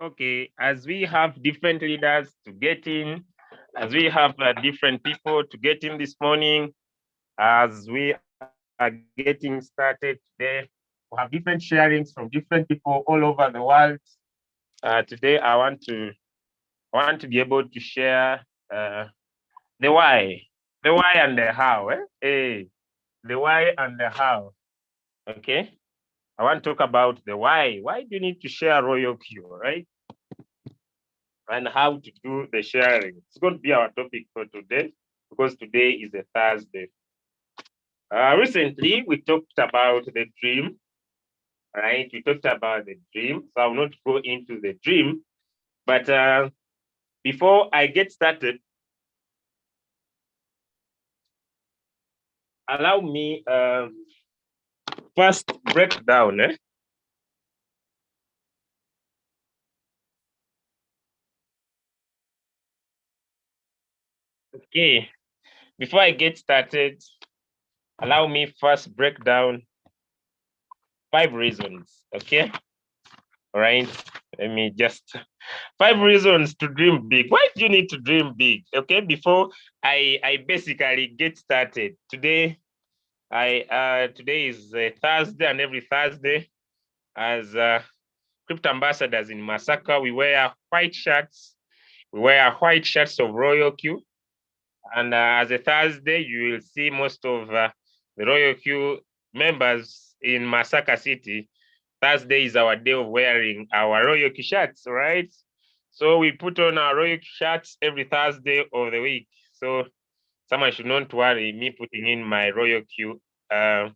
Okay, as we have different leaders to get in, as we have different people to get in this morning, as we are getting started today, we have different sharings from different people all over the world. Today, I want to be able to share the why and the how. The why and the how. Okay, I want to talk about the why. Why do you need to share Royalq, right? And how to do the sharing. It's going to be our topic for today because today is a Thursday. Recently, we talked about the dream, right? We talked about the dream. So I will not go into the dream. But before I get started, allow me first break down. Okay, before I get started, allow me first break down 5 reasons. Okay, all right. Let me just 5 reasons to dream big. Why do you need to dream big? Okay, before I basically get started today, today is Thursday, and every Thursday, as crypto ambassadors in Masaka, we wear white shirts. We wear white shirts of Royalq, and as a Thursday, you will see most of the Royalq members in Masaka City. Thursday is our day of wearing our Royalq shirts, right? So we put on our Royalq shirts every Thursday of the week. So someone should not worry me putting in my uh,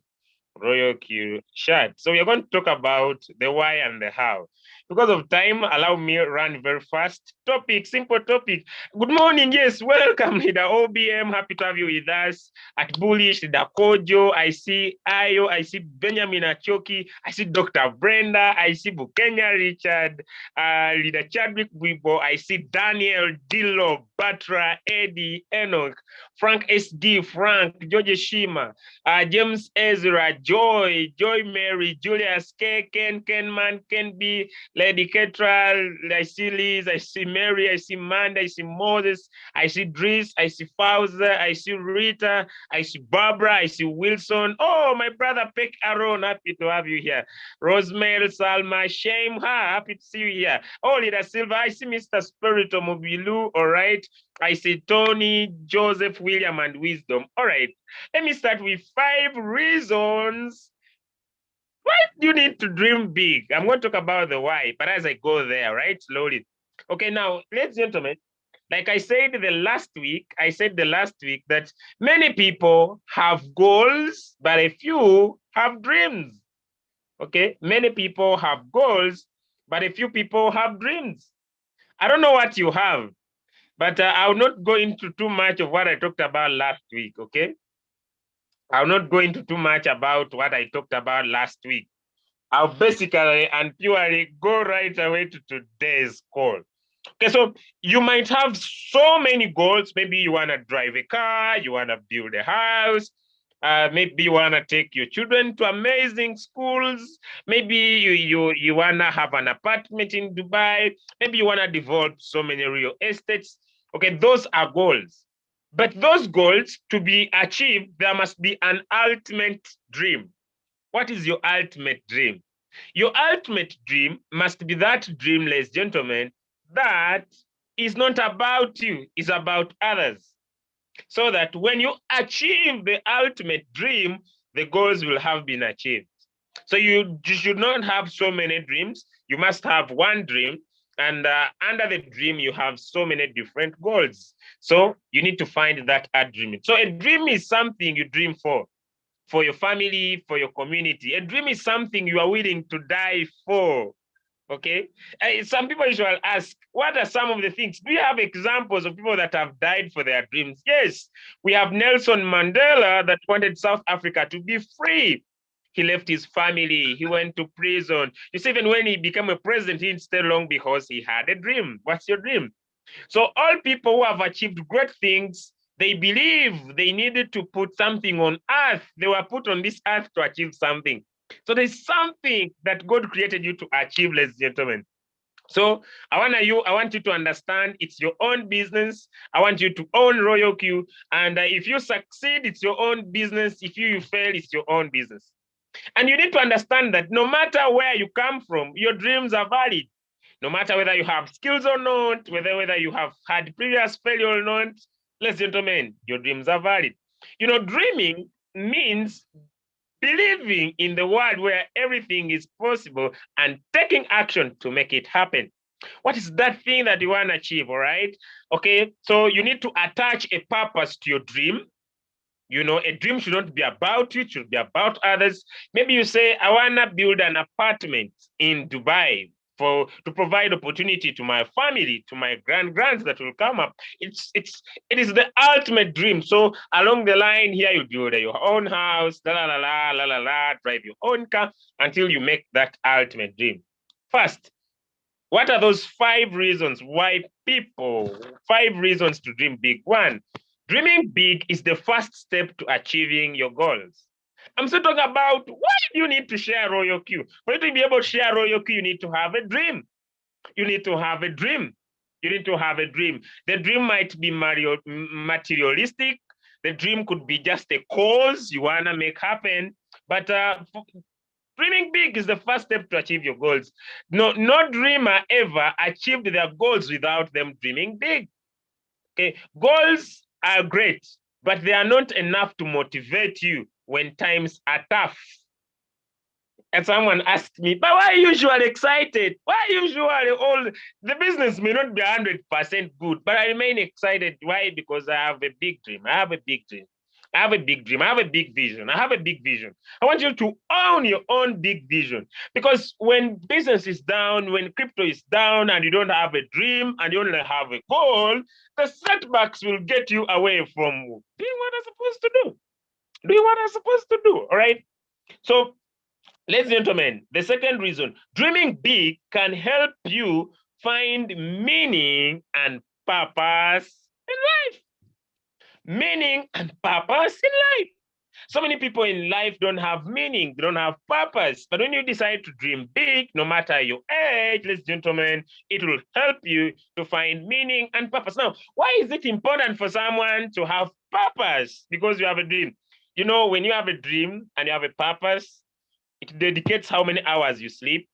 Royalq shirt. So we're going to talk about the why and the how. Because of time, allow me run very fast. Topic, simple topic. Good morning. Yes, welcome, Leader OBM. Happy to have you with us at Bullish, Leader Kojo. I see Ayo. I see Benjamin Achoki. I see Dr. Brenda. I see Bukenya Richard, Leader Chadwick Wibo. I see Daniel, Dillo, Batra, Eddie, Enoch, Frank SD, Frank, George Shima, James Ezra, Joy, Joy Mary, Julius K, Ken Man, Ken B, Lady Ketral, I see Liz, I see Mary, I see Manda, I see Moses, I see Driss, I see Fauza, I see Rita, I see Barbara, I see Wilson. Oh, my brother Peck Aaron, happy to have you here. Rosemary, Salma, Shame, happy to see you here. Oh, Leader Silva, I see Mr. Spirito Mobilu, all right. I see Tony, Joseph, William, and Wisdom. All right, let me start with 5 reasons why do you need to dream big. I'm going to talk about the why, but as I go there, right, slowly. Okay, now, ladies and gentlemen, like I said the last week, that many people have goals, but a few have dreams. Okay, many people have goals, but a few people have dreams. I don't know what you have, but I'll not go into too much of what I talked about last week, okay? I'll not go into too much about what I talked about last week. I'll basically and purely go right away to today's call. Okay, so you might have so many goals. Maybe you want to drive a car, you want to build a house, maybe you want to take your children to amazing schools. Maybe you want to have an apartment in Dubai. Maybe you want to develop so many real estates. Okay, those are goals. But those goals to be achieved, there must be an ultimate dream. What is your ultimate dream? Your ultimate dream must be that dream, ladies and gentlemen, that is not about you, is about others. So that when you achieve the ultimate dream, the goals will have been achieved. So you should not have so many dreams. You must have one dream. And under the dream, you have so many different goals. So you need to find that dream. So a dream is something you dream for your family, for your community. A dream is something you are willing to die for. Okay. Some people usually ask, what are some of the things? Do you have examples of people that have died for their dreams? Yes. We have Nelson Mandela that wanted South Africa to be free. He left his family. He went to prison. You see, even when he became a president, he didn't stay long because he had a dream. What's your dream? So all people who have achieved great things, they believe they needed to put something on earth. They were put on this earth to achieve something. So there's something that God created you to achieve, ladies and gentlemen. So I want you to understand it's your own business. I want you to own Royalq. And if you succeed, it's your own business. If you fail, it's your own business. And you need to understand that no matter where you come from, your dreams are valid. No matter whether you have skills or not, whether you have had previous failure or not, ladies and gentlemen, your dreams are valid. Dreaming means believing in the world where everything is possible and taking action to make it happen. What is that thing that you want to achieve? All right. Okay. So you need to attach a purpose to your dream. A dream should not be about you, it should be about others. Maybe you say, I want to build an apartment in Dubai to provide opportunity to my family, to my grands that will come up. It is the ultimate dream. So along the line here, you build your own house, drive your own car until you make that ultimate dream. First, what are those 5 reasons to dream big? 1, dreaming big is the first step to achieving your goals. I'm still talking about why do you need to share Royalq? For you to be able to share Royalq, you need to have a dream. You need to have a dream. You need to have a dream. The dream might be materialistic. The dream could be just a cause you want to make happen. But dreaming big is the first step to achieve your goals. No dreamer ever achieved their goals without them dreaming big. Okay, goals are great, but they are not enough to motivate you when times are tough. And someone asked me, but why are you usually excited? Why are you usually all the business may not be 100% good, but I remain excited. Why? Because I have a big dream. I have a big dream. I have a big dream. I have a big vision. I have a big vision. I want you to own your own big vision. Because when business is down, when crypto is down, and you don't have a dream and you only have a goal, the setbacks will get you away from doing what I'm supposed to do. Doing what I'm supposed to do. All right. So, ladies and gentlemen, the second reason, dreaming big can help you find meaning and purpose in life. Meaning and purpose in life. So many people in life don't have meaning, they don't have purpose. But when you decide to dream big, no matter your age, ladies and gentlemen, it will help you to find meaning and purpose. Now, why is it important for someone to have purpose? Because you have a dream. When you have a dream and you have a purpose, it dedicates how many hours you sleep.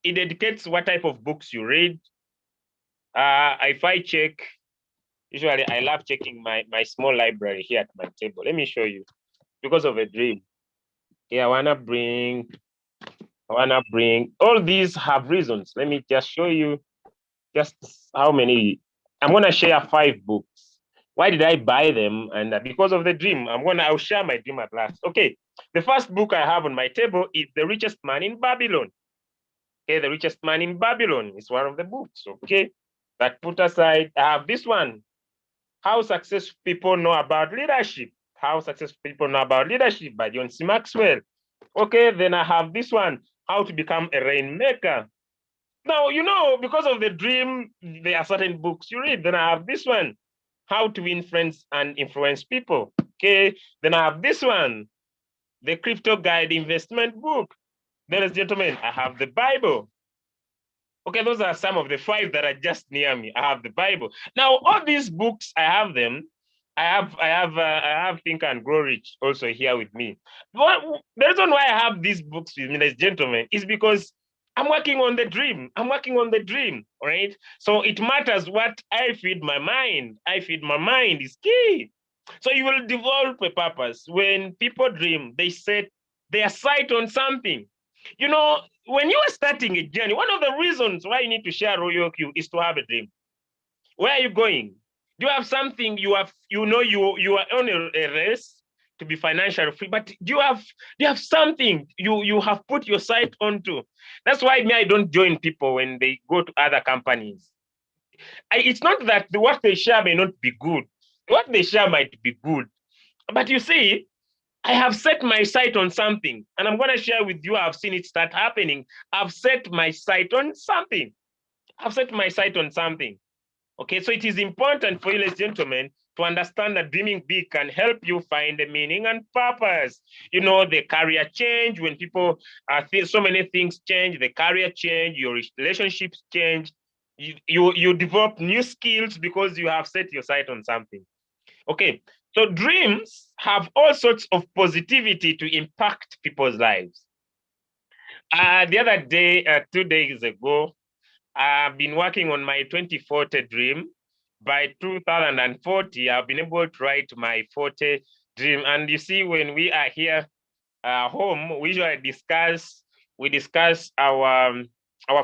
It dedicates what type of books you read. If I check, usually I love checking my small library here at my table. Let me show you. Because of a dream. Yeah, I wanna bring all these have reasons. Let me just show you just how many. I'm gonna share 5 books. Why did I buy them? And because of the dream. I'll share my dream at last. Okay, the first book I have on my table is The Richest Man in Babylon. Okay, The Richest Man in Babylon is one of the books. Okay, that put aside, I have this one, How Successful People Know About Leadership. How Successful People Know About Leadership by John C. Maxwell. Okay, then I have this one, How to Become a Rainmaker. Now, because of the dream, there are certain books you read. Then I have this one, How to Win Friends and Influence People. Okay, then I have this one, The Crypto Guide Investment Book. Ladies and gentlemen, I have the Bible. Okay, those are some of the 5 that are just near me. I have the Bible. Now, all these books, I have them. I have Think and Grow Rich also here with me. But the reason why I have these books with me, ladies and gentlemen, is because I'm working on the dream. I'm working on the dream, right? So it matters what I feed my mind. I feed my mind is key. So you will develop a purpose. When people dream, they set their sight on something. When you are starting a journey, one of the reasons why you need to share Royalq is to have a dream. Where are you going? Do you have something you are on a race to be financially free, but do you have something you have put your sight onto? That's why I don't join people when they go to other companies. It's not that what they share may not be good. What they share might be good. But you see, I have set my sight on something, and I'm going to share with you. I've seen it start happening. I've set my sight on something. Okay, so it is important for you, ladies and gentlemen, to understand that dreaming big can help you find a meaning and purpose. The career change, when people so many things change, the career change, your relationships change, you develop new skills because you have set your sight on something. Okay, so dreams have all sorts of positivity to impact people's lives. The other day, 2 days ago, I've been working on my 2040 dream. By 2040, I've been able to write my 40 dream. And you see, when we are here home, we usually discuss our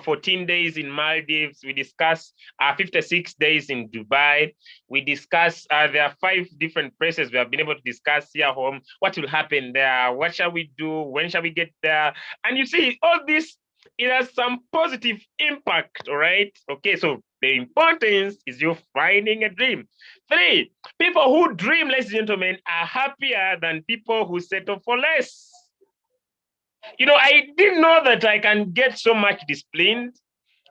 14 days in Maldives. We discuss our 56 days in Dubai. We discuss there are 5 different places we have been able to discuss here home. What will happen there? What shall we do? When shall we get there? And you see, all this, it has some positive impact, all right? Okay, so the importance is you finding a dream. 3, people who dream, ladies and gentlemen, are happier than people who settle for less. I didn't know that I can get so much disciplined.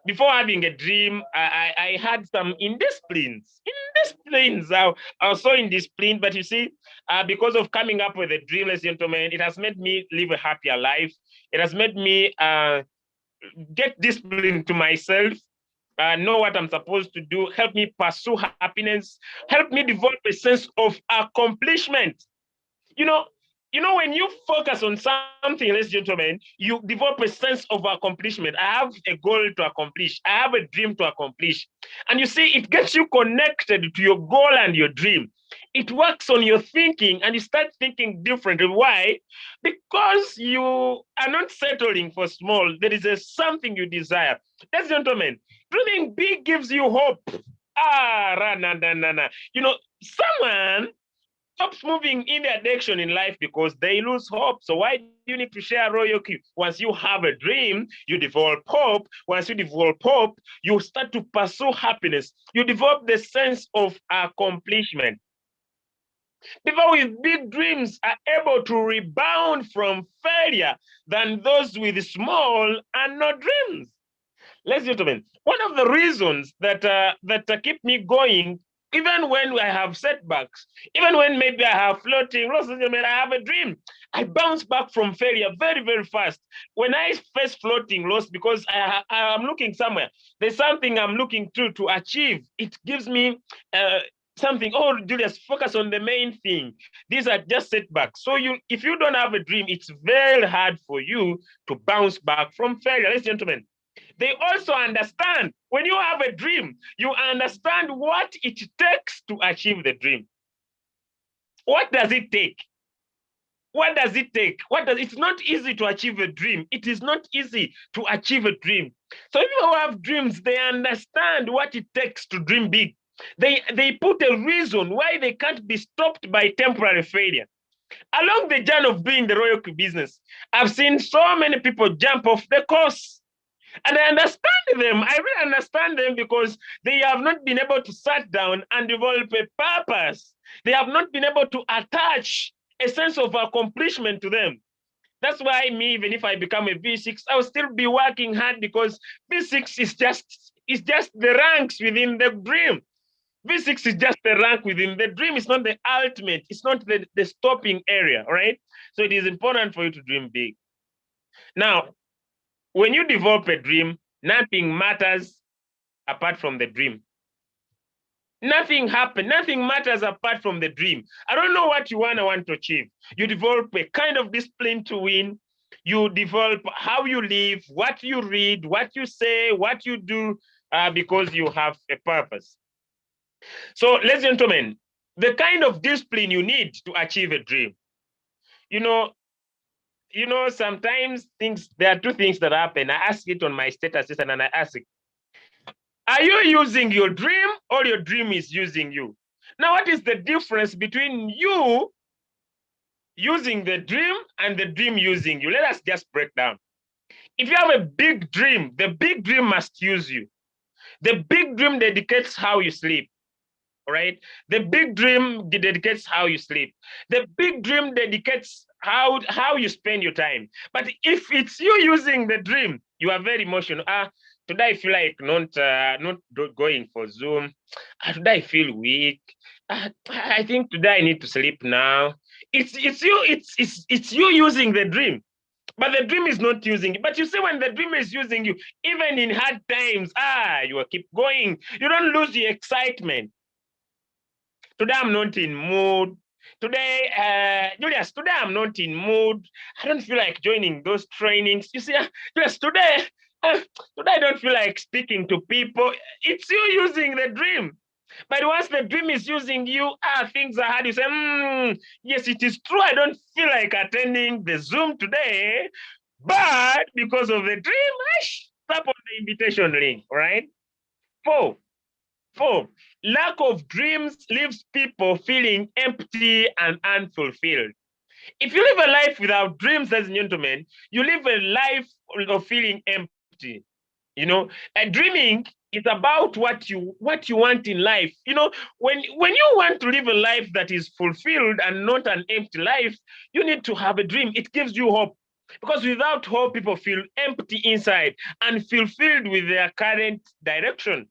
Before having a dream, I had some indisciplines. I was so indisciplined, but you see, because of coming up with a dream, ladies and gentlemen, it has made me live a happier life. It has made me get discipline to myself, know what I'm supposed to do, help me pursue happiness, help me develop a sense of accomplishment. You know, when you focus on something, ladies and gentlemen, you develop a sense of accomplishment. I have a goal to accomplish. I have a dream to accomplish. And you see, it gets you connected to your goal and your dream. It works on your thinking, and you start thinking differently. Why? Because you are not settling for small. There is something you desire. Ladies and gentlemen, dreaming big gives you hope. Someone stops moving in their direction in life because they lose hope. So why do you need to share Royalq? Once you have a dream, you develop hope. Once you develop hope, you start to pursue happiness. You develop the sense of accomplishment. People with big dreams are able to rebound from failure than those with small and no dreams. Ladies and gentlemen, one of the reasons that keep me going, even when I have setbacks, even when maybe I have floating loss, I have a dream, I bounce back from failure very, very fast. When I face floating loss, because I am looking somewhere, there's something I'm looking to achieve. It gives me something. Oh, Julius, focus on the main thing. These are just setbacks. So if you don't have a dream, it's very hard for you to bounce back from failure. Ladies and gentlemen, they also understand, when you have a dream, you understand what it takes to achieve the dream. What does it take? What does it take? It's not easy to achieve a dream. It is not easy to achieve a dream. So people who have dreams, they understand what it takes to dream big. They put a reason why they can't be stopped by temporary failure. Along the journey of doing the Royalq business, I've seen so many people jump off the course. And I understand them. I really understand them, because they have not been able to sit down and develop a purpose. They have not been able to attach a sense of accomplishment to them. That's why even if I become a V6, I'll still be working hard, because V6 is just the ranks within the dream. V6 is just the rank within the dream. It's not the ultimate. It's not the stopping area, all right? So it is important for you to dream big. Now, when you develop a dream, nothing matters apart from the dream. Nothing matters apart from the dream. I don't know what you want to achieve. You develop a kind of discipline to win. You develop how you live, what you read, what you say, what you do, because you have a purpose. So, ladies and gentlemen, the kind of discipline you need to achieve a dream. Sometimes there are 2 things that happen. I ask it on my status and I ask it, are you using your dream, or your dream is using you? Now, what is the difference between you using the dream and the dream using you? Let us just break down. If you have a big dream, the big dream must use you. The big dream dedicates how you sleep. All right. The big dream dedicates how you sleep. The big dream dedicates how you spend your time. But if it's you using the dream, you are very emotional. Today I feel like not going for Zoom. Today I feel weak. I think today I need to sleep now. It's you using the dream. But the dream is not using you. But you see, when the dream is using you, even in hard times, you will keep going. You don't lose your excitement. Today I'm not in mood. Today, Julius, today I'm not in mood. I don't feel like joining those trainings. You see, Julius, today I don't feel like speaking to people. It's you using the dream. But once the dream is using you, things are hard. You say, yes, it is true. I don't feel like attending the Zoom today, but because of the dream, tap on the invitation link, right? Four, Four, lack of dreams leaves people feeling empty and unfulfilled. If you live a life without dreams, ladies and gentlemen, you live a life of feeling empty. You know, dreaming is about what you want in life. You know, when you want to live a life that is fulfilled and not an empty life, you need to have a dream. It gives you hope. Because without hope, people feel empty inside and fulfilled with their current direction.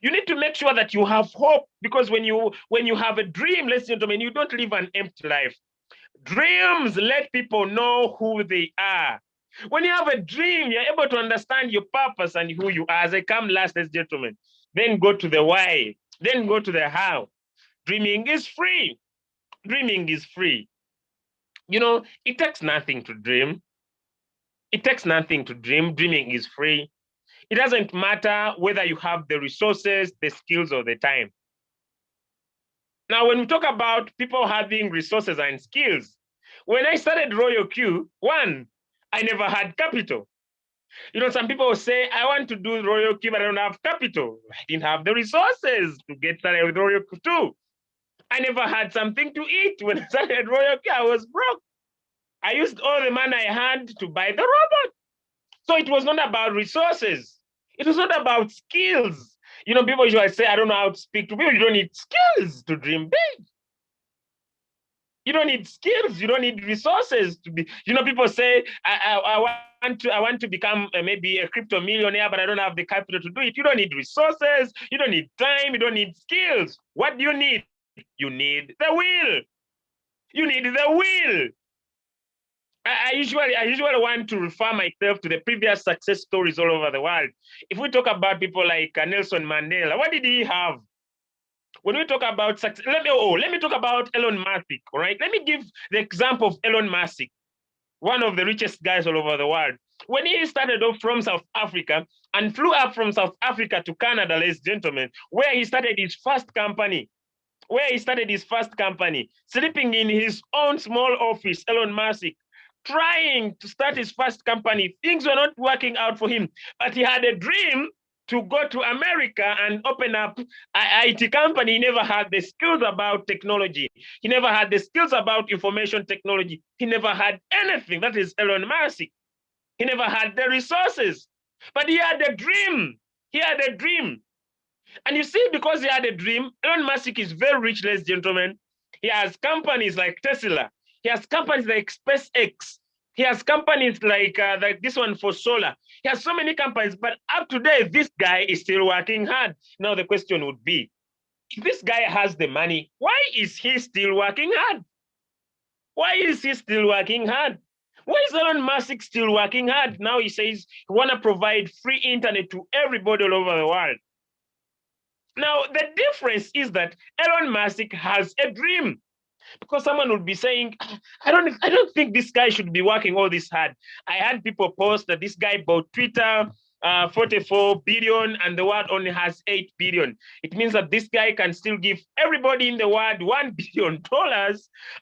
You need to make sure that you have hope, because when you have a dream, ladies and gentlemen, you don't live an empty life. Dreams let people know who they are. When you have a dream, you're able to understand your purpose and who you are. As I come last, ladies and gentlemen, then go to the why, then go to the how. Dreaming is free. Dreaming is free. You know, it takes nothing to dream. It takes nothing to dream. Dreaming is free. It doesn't matter whether you have the resources, the skills, or the time. Now, when we talk about people having resources and skills, when I started Royalq, one, I never had capital. You know, some people will say, I want to do Royalq, but I don't have capital. I didn't have the resources to get started with Royalq too. I never had something to eat. When I started Royalq, I was broke. I used all the money I had to buy the robot. So it was not about resources. It was not about skills. You know, people usually say, I don't know how to speak to people. You don't need skills to dream big. You don't need skills. You don't need resources to be. You know, people say, I want to become maybe a crypto millionaire, but I don't have the capital to do it. You don't need resources. You don't need time. You don't need skills. What do you need? You need the will. You need the will. I usually want to refer myself to the previous success stories all over the world. If we talk about people like Nelson Mandela, what did he have? When we talk about success, let me talk about Elon Musk. All right, let me give the example of Elon Musk, one of the richest guys all over the world. When he started off from South Africa and flew up from South Africa to Canada, ladies and gentlemen, where he started his first company, sleeping in his own small office, Elon Musk, trying to start his first company. Things were not working out for him, but he had a dream to go to America and open up an IT company. He never had the skills about technology. He never had the skills about information technology. He never had anything. That is Elon Musk. He never had the resources, but he had a dream. He had a dream. And you see, because he had a dream, Elon Musk is very rich, ladies and gentlemen. He has companies like Tesla. He has companies like SpaceX. He has companies like this one for solar. He has so many companies, but up to date, this guy is still working hard. Now the question would be, if this guy has the money, why is he still working hard? Why is he still working hard? Why is Elon Musk still working hard? Now he says he want to provide free internet to everybody all over the world. Now, the difference is that Elon Musk has a dream, because someone would be saying, I don't think this guy should be working all this hard. I had people post that this guy bought Twitter, 44 billion, and the world only has 8 billion. It means that this guy can still give everybody in the world $1 billion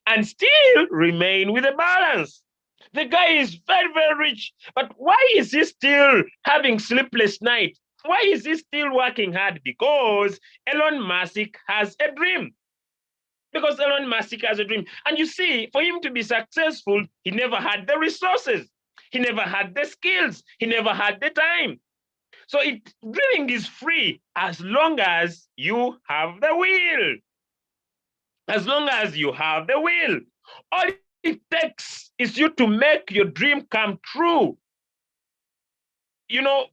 and still remain with a balance. The guy is very, very rich, but why is he still having sleepless nights? Why is he still working hard? Because Elon Musk has a dream. Because Elon Musk has a dream. And you see, for him to be successful, he never had the resources. He never had the skills. He never had the time. So dreaming is free as long as you have the will. As long as you have the will. All it takes is you to make your dream come true. You know,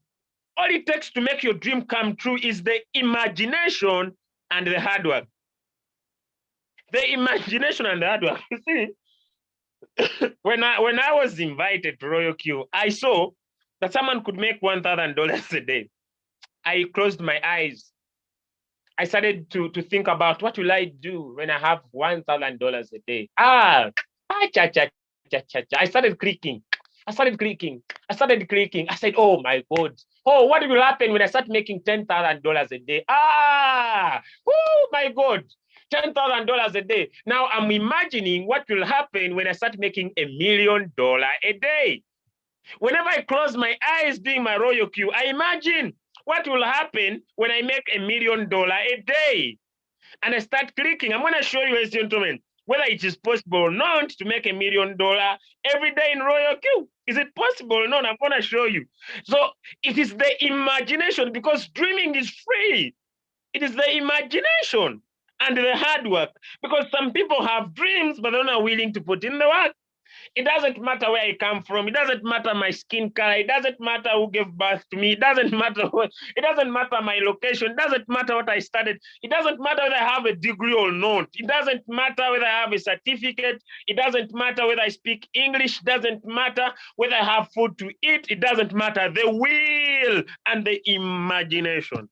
All it takes to make your dream come true is the imagination and the hard work. The imagination and the hard work. You see, when I was invited to Royalq, I saw that someone could make $1,000 a day. I closed my eyes. I started to think about what will I do when I have $1,000 a day. Cha, cha, cha, cha, cha. I started clicking. I started clicking. I said, oh my God. Oh, what will happen when I start making $10,000 a day? Oh my God. $10,000 a day. Now I'm imagining what will happen when I start making $1 million a day. Whenever I close my eyes doing my Royalq, I imagine what will happen when I make $1 million a day. And I start clicking. I'm going to show you, ladies and gentlemen, whether it is possible or not to make $1 million every day in Royalq. Is it possible or not? I'm going to show you. So it is the imagination, because dreaming is free. It is the imagination and the hard work, because some people have dreams, but they're not willing to put in the work. It doesn't matter where I come from. It doesn't matter my skin color. It doesn't matter who gave birth to me. It doesn't matter what. It doesn't matter my location. It doesn't matter what I studied. It doesn't matter whether I have a degree or not. It doesn't matter whether I have a certificate. It doesn't matter whether I speak English. It doesn't matter whether I have food to eat. It doesn't matter. The will and the imagination.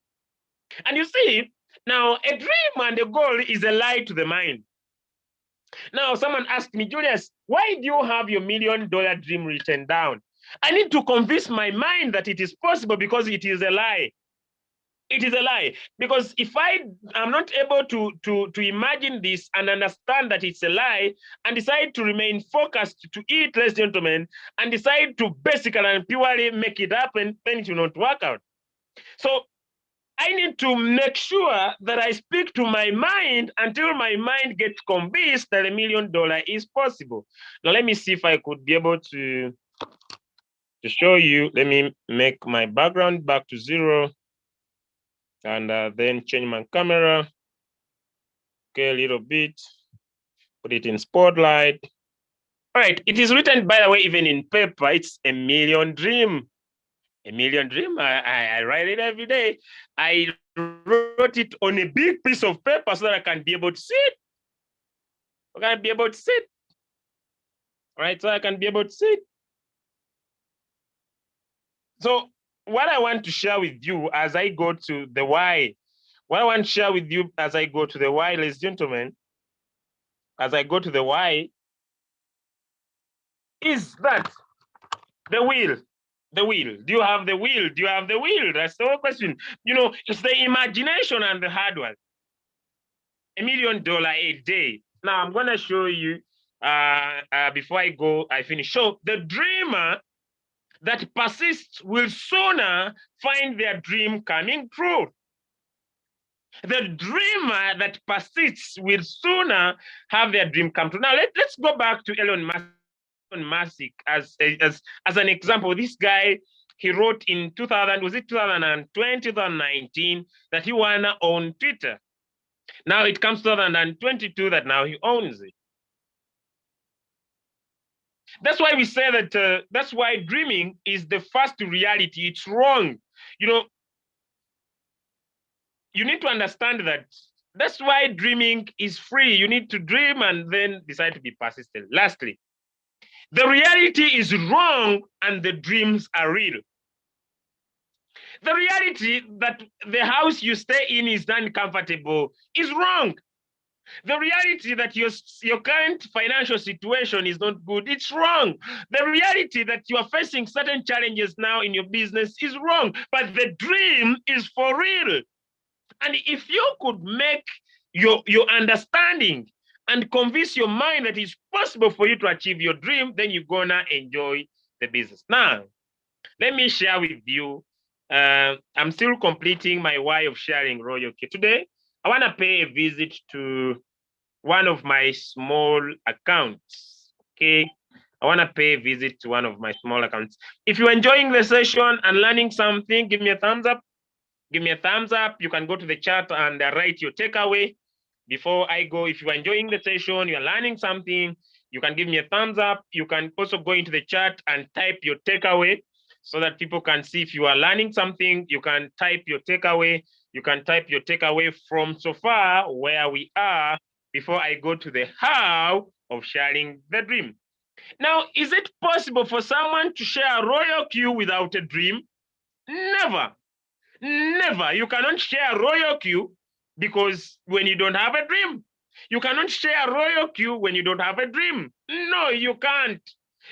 And you see, now a dream and a goal is a lie to the mind. Now, someone asked me, Julius, why do you have your $1 million dream written down? I need to convince my mind that it is possible, because it is a lie. It is a lie. Because if I am not able to imagine this and understand that it's a lie, and decide to remain focused to it, ladies and gentlemen, and decide to basically and purely make it happen, then it will not work out. So I need to make sure that I speak to my mind until my mind gets convinced that $1 million is possible. Now, let me see if I could be able to show you. Let me make my background back to 0 and then change my camera. Okay, a little bit. Put it in spotlight. All right, it is written, by the way, even in paper. It's a million dream. A million dream. I write it every day. I wrote it on a big piece of paper so that I can be able to see it. I can be able to see it. All right, so I can be able to see it. So what I want to share with you as I go to the why, what I want to share with you as I go to the why, ladies and gentlemen, as I go to the why, is that the will. The will. Do you have the will? Do you have the will? That's the whole question. You know, it's the imagination and the hard work. $1 million a day. Now I'm going to show you before I finish. So the dreamer that persists will sooner find their dream coming true. The dreamer that persists will sooner have their dream come true. Now let's go back to Elon Musk as an example. This guy, he wrote in 2020, 2019, that he wanna own Twitter. Now it comes 2022 that now he owns it. That's why we say that, that's why dreaming is the first reality. It's wrong. You know, you need to understand that. That's why dreaming is free. You need to dream and then decide to be persistent. Lastly, the reality is wrong and the dreams are real. The reality that the house you stay in is uncomfortable is wrong. The reality that your current financial situation is not good, it's wrong. The reality that you are facing certain challenges now in your business is wrong, but the dream is for real. And if you could make your understanding and convince your mind that it's possible for you to achieve your dream, then you're gonna enjoy the business. Now, let me share with you. I'm still completing my why of sharing Royalq. Today, I want to pay a visit to one of my small accounts. Okay, I want to pay a visit to one of my small accounts. If you're enjoying the session and learning something, give me a thumbs up. Give me a thumbs up. You can go to the chat and write your takeaway. Before I go, if you are enjoying the session, you're learning something, you can give me a thumbs up. You can also go into the chat and type your takeaway so that people can see if you are learning something. You can type your takeaway. You can type your takeaway from so far where we are before I go to the how of sharing the dream. Now, is it possible for someone to share a Royalq without a dream? Never. Never. You cannot share Royalq because when you don't have a dream. You cannot share Royalq when you don't have a dream. No, you can't.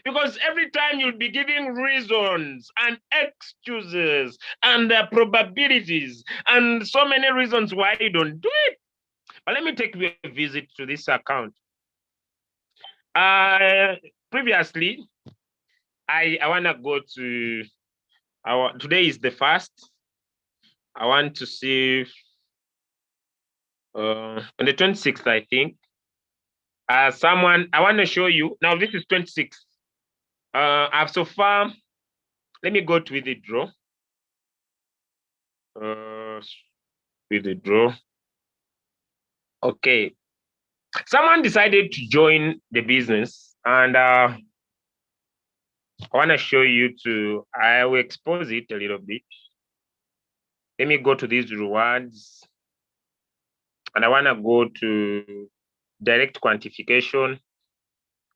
Because every time you'll be giving reasons and excuses and probabilities and so many reasons why you don't do it. But let me take you a visit to this account. Previously, I want to go to today is the first. I want to see on the 26th, I think. Someone, I want to show you. Now, this is 26th. I've so far, let me go to withdraw. Withdraw. Okay. Someone decided to join the business, and I want to show you I will expose it a little bit. Let me go to these rewards, and I want to go to direct quantification.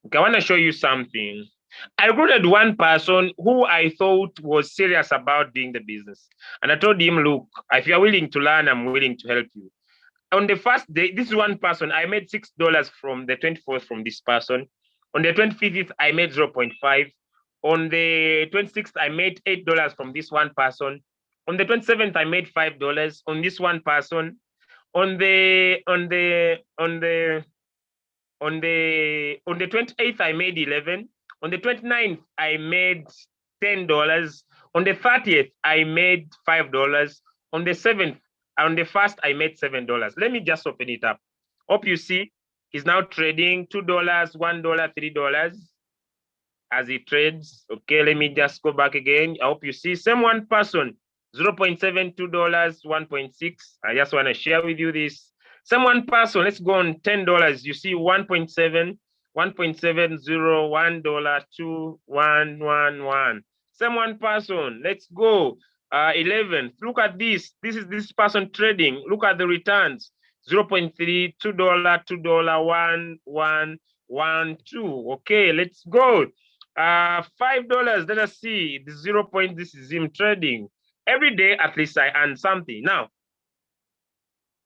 Okay, I want to show you something. I recruited one person who I thought was serious about doing the business. And I told him, look, if you're willing to learn, I'm willing to help you. On the first day, this is one person, I made $6 from the 24th from this person. On the 25th, I made 0.5. On the 26th, I made $8 from this one person. On the 27th, I made $5 on this one person. On the 28th, I made 11. On the 29th, I made $10. On the 30th, I made $5. On the 7th, on the 1st, I made $7. Let me just open it up. Hope you see, he's now trading $2, $1, $3 as he trades. Okay, let me just go back again. I hope you see, same one person, $0.7, $2, 1.6. I just want to share with you this. Same one person, let's go on $10. You see 1.7, 1.70, $1, 2, 1, 1, 1. Same one person, let's go. 11. Look at this. This is this person trading. Look at the returns. 0.3, $2, $2, 1, 1, 1, 2. Okay, let's go. $5. Let us see. The 0 point. This is him trading. Every day, at least I earn something. Now,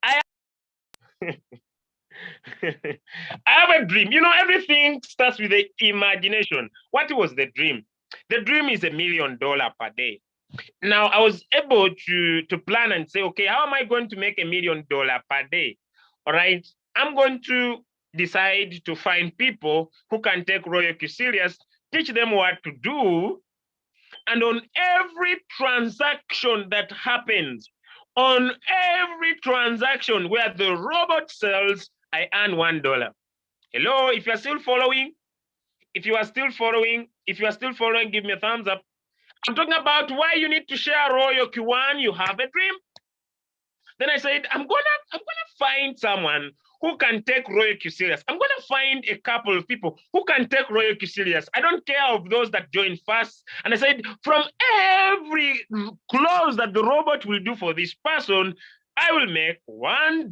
I have a dream. You know, everything starts with the imagination. What was the dream? The dream is $1 million per day. Now, I was able to plan and say, okay, how am I going to make $1 million per day? All right. I'm going to decide to find people who can take Royalq serious, teach them what to do. And on every transaction that happens, on every transaction where the robot sells, I earn $1. Hello, if you're still following, if you are still following, give me a thumbs up. I'm talking about why you need to share Royalq. One, you have a dream. Then I said, I'm gonna find someone who can take Royalq serious. I'm gonna find a couple of people who can take Royalq serious. I don't care of those that join first. And I said, from every close that the robot will do for this person, I will make $1.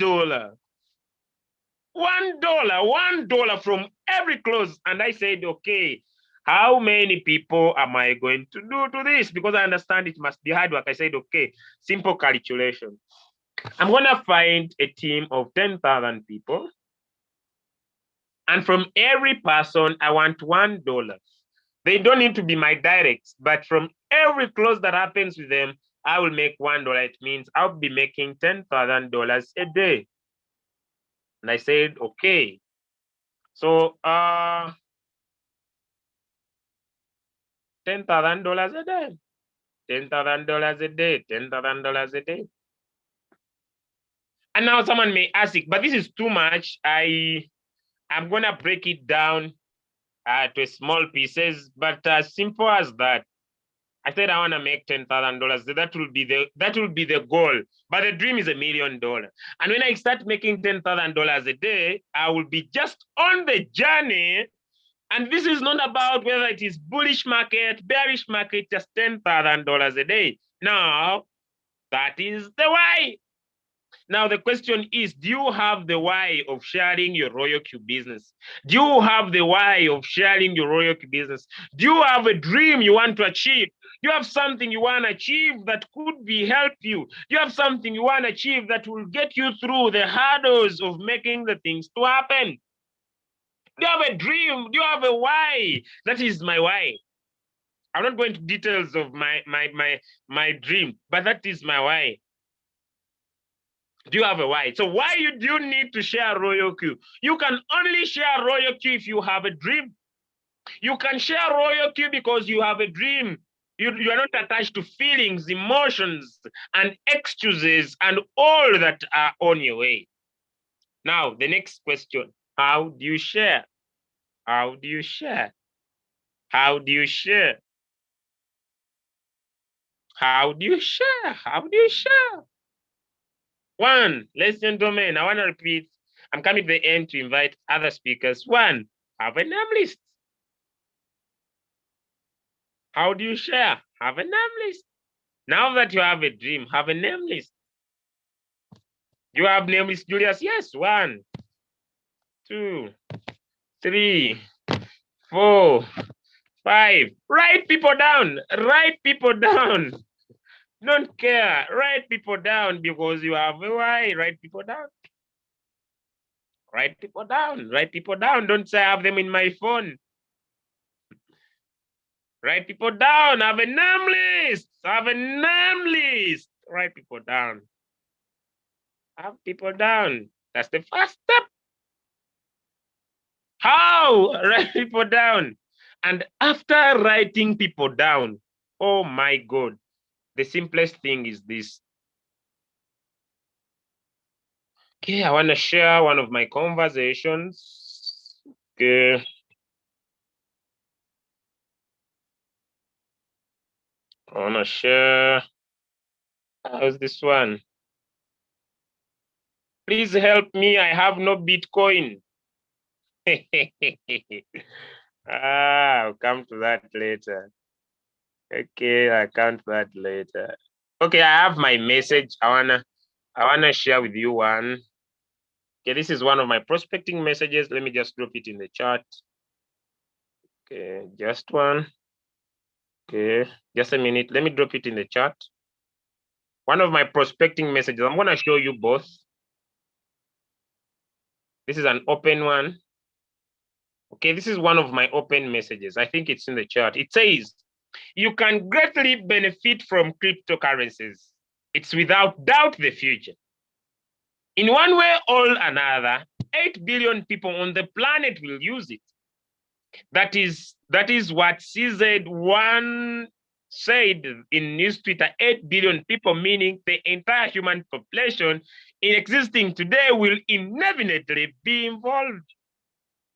$1 from every close. And I said, okay, how many people am I going to do to this? Because I understand it must be hard work. I said, okay, simple calculation. I'm going to find a team of 10,000 people. And from every person, I want $1. They don't need to be my directs, but from every close that happens with them, I will make $1. It means I'll be making $10,000 a day. And I said, okay. So $10,000 a day. $10,000 a day, $10,000 a day. And now someone may ask, but this is too much. I'm gonna break it down to small pieces, but as simple as that. I said I want to make $10,000. That will be the goal. But the dream is $1 million. And when I start making $10,000 a day, I will be just on the journey And this is not about whether it is bullish market, bearish market, just $10,000 a day. Now, that is the why. Now, the question is, do you have the why of sharing your Royalq business? Do you have the why of sharing your Royalq business? Do you have a dream you want to achieve? Do you have something you want to achieve that could be help you? Do you have something you want to achieve that will get you through the hurdles of making the things to happen? Do you have a dream? Do you have a why? That is my why. I'm not going to details of my dream, but that is my why. Do you have a why? So why do you need to share Royalq? You can only share Royalq if you have a dream. You can share Royalq because you have a dream. You are not attached to feelings, emotions, and excuses, and all that are on your way. Now, the next question, how do you share? How do you share? How do you share? How do you share? How do you share? One, ladies and gentlemen, I want to repeat. I'm coming to the end to invite other speakers. One, have a name list. How do you share? Have a name list. Now that you have a dream, have a name list. You have name list, Julius? Yes. 1, 2, 3, 4, 5. Write people down. Write people down. Don't care. Write people down because you have a why. Write people down. Write people down. Write people down. Don't say I have them in my phone. Write people down. Have a name list. Have a name list. Write people down. Have people down. That's the first step. How? Write people down. And after writing people down, oh my God, the simplest thing is this. Okay, I want to share one of my conversations. Okay. I want to share. How's this one? Please help me. I have no Bitcoin. I'll come to that later. Okay, I'll come to that later. Okay, I have my message. I wanna share with you one. Okay, this is one of my prospecting messages. Let me just drop it in the chat. Okay, just one. Okay, just a minute. Let me drop it in the chat. One of my prospecting messages. I'm gonna show you both. This is an open one. Okay, this is one of my open messages. I think it's in the chat. It says, you can greatly benefit from cryptocurrencies. It's without doubt the future. In one way or another, 8 billion people on the planet will use it. That is what CZ1 said in news Twitter. 8 billion people, meaning the entire human population in existing today, will inevitably be involved.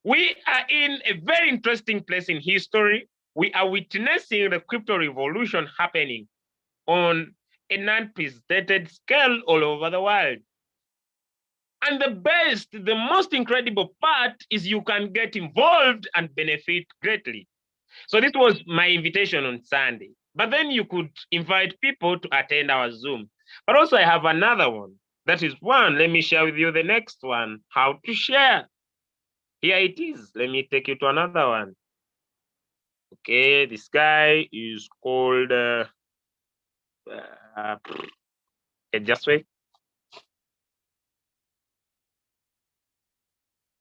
We are in a very interesting place in history. We are witnessing the crypto revolution happening on an unprecedented scale all over the world. And the most incredible part is you can get involved and benefit greatly. So this was my invitation on Sunday. But then you could invite people to attend our Zoom. But also I have another one. That is one. Let me share with you the next one. How to share. Here it is. Let me take you to another one. Okay, this guy is called, okay, just wait.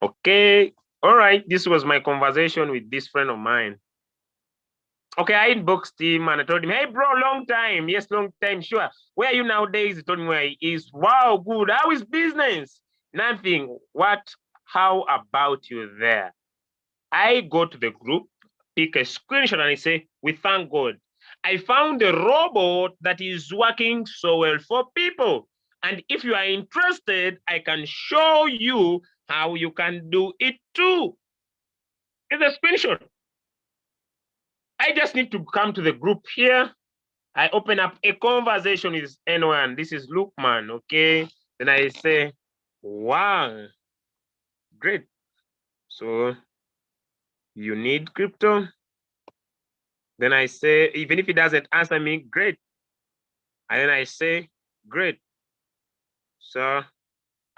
Okay, all right, this was my conversation with this friend of mine. Okay, I inboxed him and I told him, hey bro, long time. Yes, long time, sure. Where are you nowadays? He told me where he is. Wow, good. How is business? Nothing. What? How about you there? I go to the group, pick a screenshot, and I say, we thank God. I found a robot that is working so well for people. And if you are interested, I can show you how you can do it too. It's a screenshot. I just need to come to the group here. I open up a conversation with anyone. This is Lukman, okay? Then I say, wow, great. So You need crypto? Then I say, even if he doesn't answer me, great. And then I say, great. So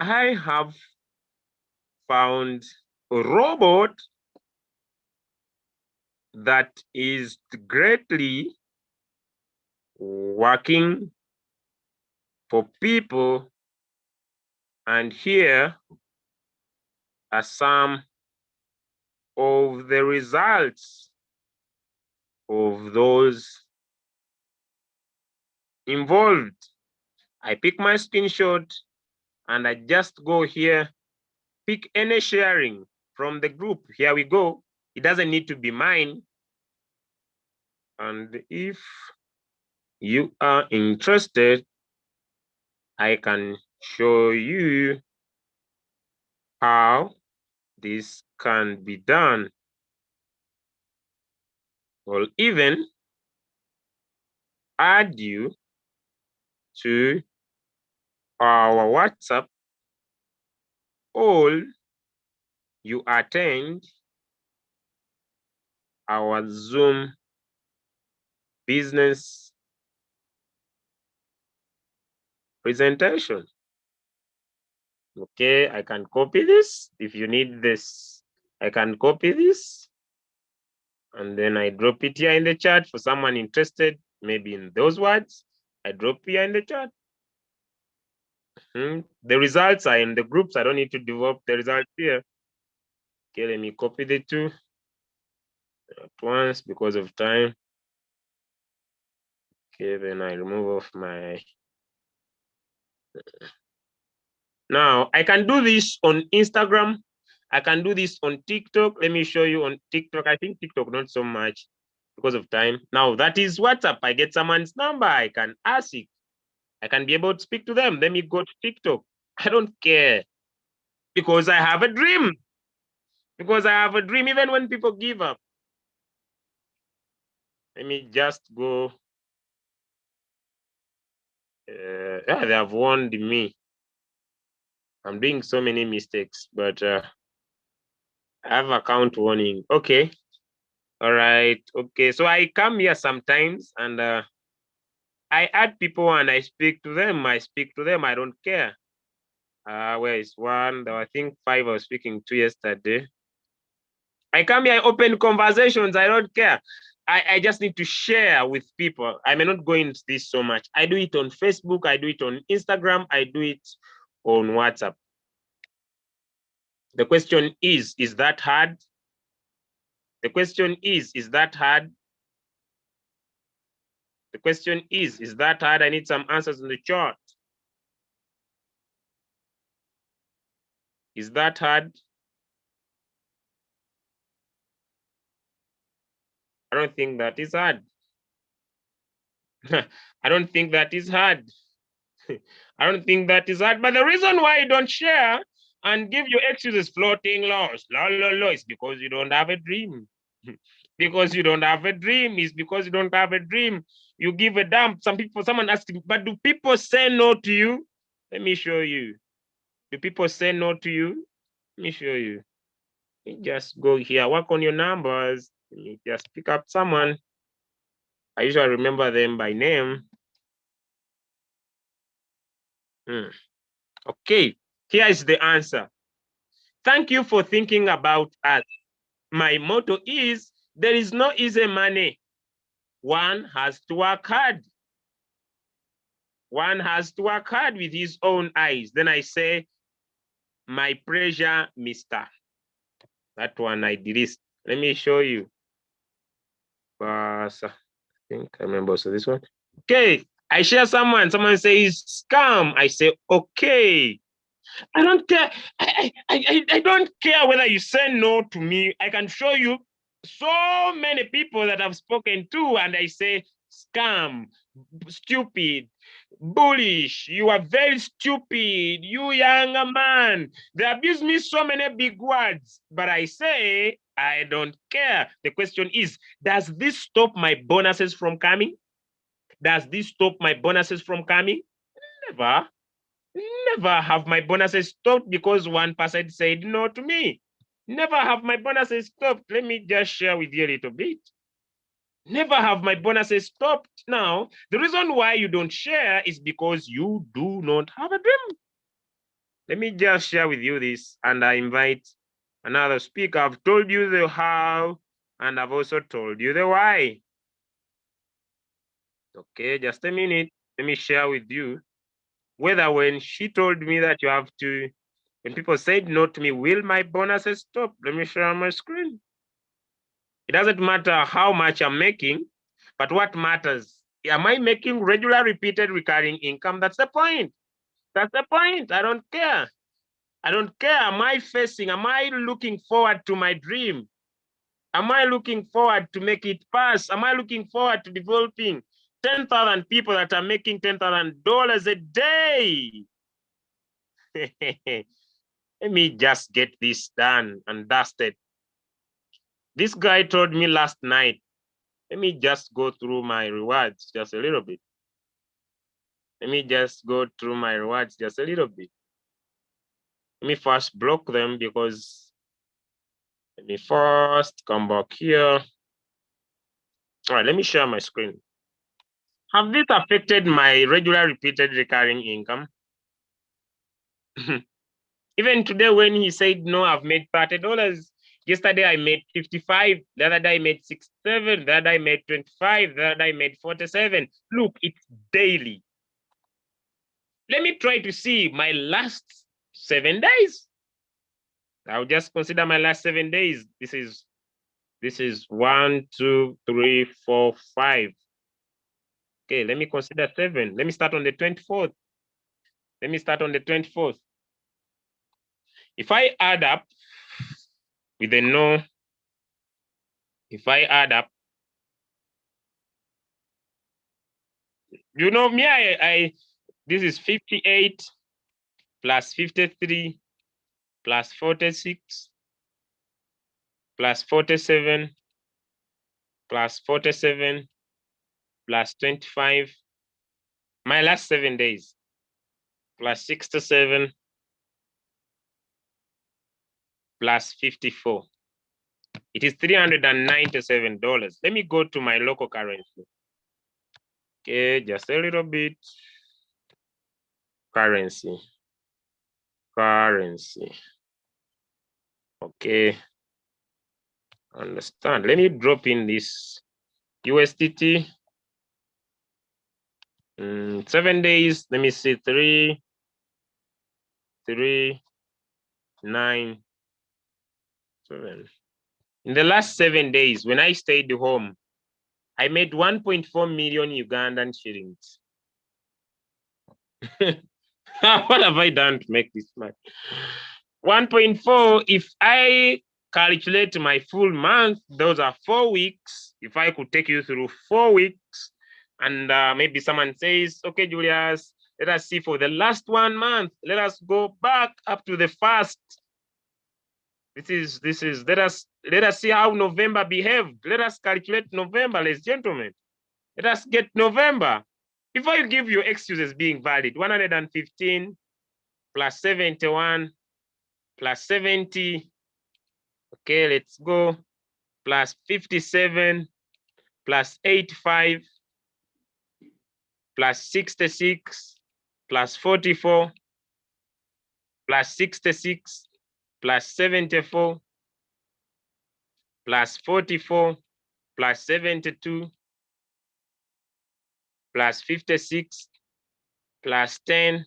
I have found a robot that is greatly working for people. And here are some of the results of those involved. I pick my screenshot and I just go here, pick any sharing from the group. Here we go. It doesn't need to be mine. And if you are interested, I can show you how this can be done. Or even add you to our WhatsApp, or you attend our Zoom business presentation. Okay, I can copy this. If you need this, I can copy this. And then I drop it here in the chat for someone interested, maybe in those words. I drop here in the chat. The results are in the groups. I don't need to develop the results here. Okay, let me copy the two at once because of time. Okay, then I remove off my. Now I can do this on Instagram. I can do this on TikTok. Let me show you on TikTok. I think TikTok not so much because of time. Now that is WhatsApp. I get someone's number. I can ask it. I can be able to speak to them. Let me go to TikTok. I don't care because I have a dream. Because I have a dream even when people give up. Let me just go. Yeah, they have warned me. I'm doing so many mistakes, but I have account warning. Okay. All right. Okay. So I come here sometimes and I add people and I speak to them. I speak to them. I don't care. Where is one? There were, I think, 5 I was speaking to yesterday. I come here, I open conversations. I don't care. I just need to share with people. I may not go into this so much. I do it on Facebook. I do it on Instagram. I do it on WhatsApp. The question is that hard? The question is that hard? The question is that hard? I need some answers in the chat. Is that hard? I don't think that is hard. I don't think that is hard. I don't think that is hard. But the reason why you don't share and give your excuses floating loss, is because you don't have a dream. Because you don't have a dream. It's because you don't have a dream. You give a damn. Someone asked me, but do people say no to you? Let me show you. Do people say no to you? Let me show you. You just go here, work on your numbers. You just pick up someone. I usually remember them by name. Okay, here is the answer. Thank you for thinking about us. My motto is, there is no easy money. One has to work hard. One has to work hard with his own eyes. Then I say, my pleasure, mister. That one I delete. Let me show you. I think I remember also this one. Okay, I share someone says scam. I say, okay. I don't care. I don't care whether you say no to me. I can show you so many people that I've spoken to, and I say, scam, stupid, bullish, you are very stupid, you young man. They abuse me so many big words, but I say, I don't care. The question is, does this stop my bonuses from coming? Does this stop my bonuses from coming? Never. Never have my bonuses stopped because one person said no to me. Never have my bonuses stopped. Let me just share with you a little bit. Never have my bonuses stopped. Now, the reason why you don't share is because you do not have a dream. Let me just share with you this, and I invite another speaker. I've told you the how, and I've also told you the why. Okay, just a minute. Let me share with you whether when she told me that you have to, when people said no to me, will my bonuses stop? Let me share on my screen. It doesn't matter how much I'm making, but what matters, am I making regular, repeated, recurring income? That's the point. That's the point. I don't care. I don't care. Am I looking forward to my dream? Am I looking forward to make it pass? Am I looking forward to developing 10,000 people that are making $10,000 a day? Let me just get this done and dusted. This guy told me last night, let me just go through my rewards just a little bit. Let me just go through my rewards just a little bit. Let me first block them because let me first come back here. All right, let me share my screen. Have this affected my regular, repeated, recurring income? Even today, when he said no, I've made $30. Yesterday, I made 55. The other day, I made 67. The other day, I made 25. The other day, I made 47. Look, it's daily. Let me try to see my last 7 days. I'll just consider my last 7 days. This is 1, 2, 3, 4, 5. Okay, let me consider 7. Let me start on the 24th. Let me start on the 24th. If I add up with the no, if I add up, you know me, this is 58 plus 53 plus 46 plus 47 plus 47 plus 25. My last 7 days plus 67 plus 54. It is $397. Let me go to my local currency. Okay, just a little bit. Currency. Okay. Understand. Let me drop in this USDT. 7 days. Let me see. 3, 9, 7. In the last 7 days, when I stayed home, I made 1.4 million Ugandan shillings. What have I done to make this much? 1.4, if I calculate my full month, those are 4 weeks. If I could take you through 4 weeks, and maybe someone says, okay, Julius, let us see for the last 1 month. Let us go back up to the first. Let us see how November behaved. Let us calculate November, ladies and gentlemen. Let us get November. Before you give your excuses being valid, 115 plus 71 plus 70. Okay, let's go. Plus 57 plus 85 plus 66 plus 44 plus 66 plus 74 plus 44 plus 72 plus 56 plus 10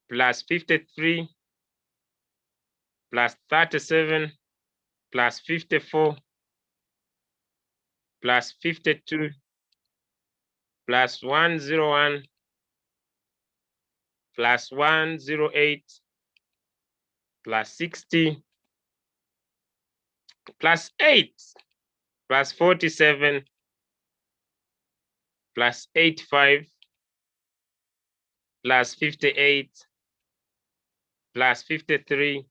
plus 53 plus 37 plus 54 plus 52 plus 101 plus 108 plus 60 plus 8 plus 47 plus 85 plus 58 plus 53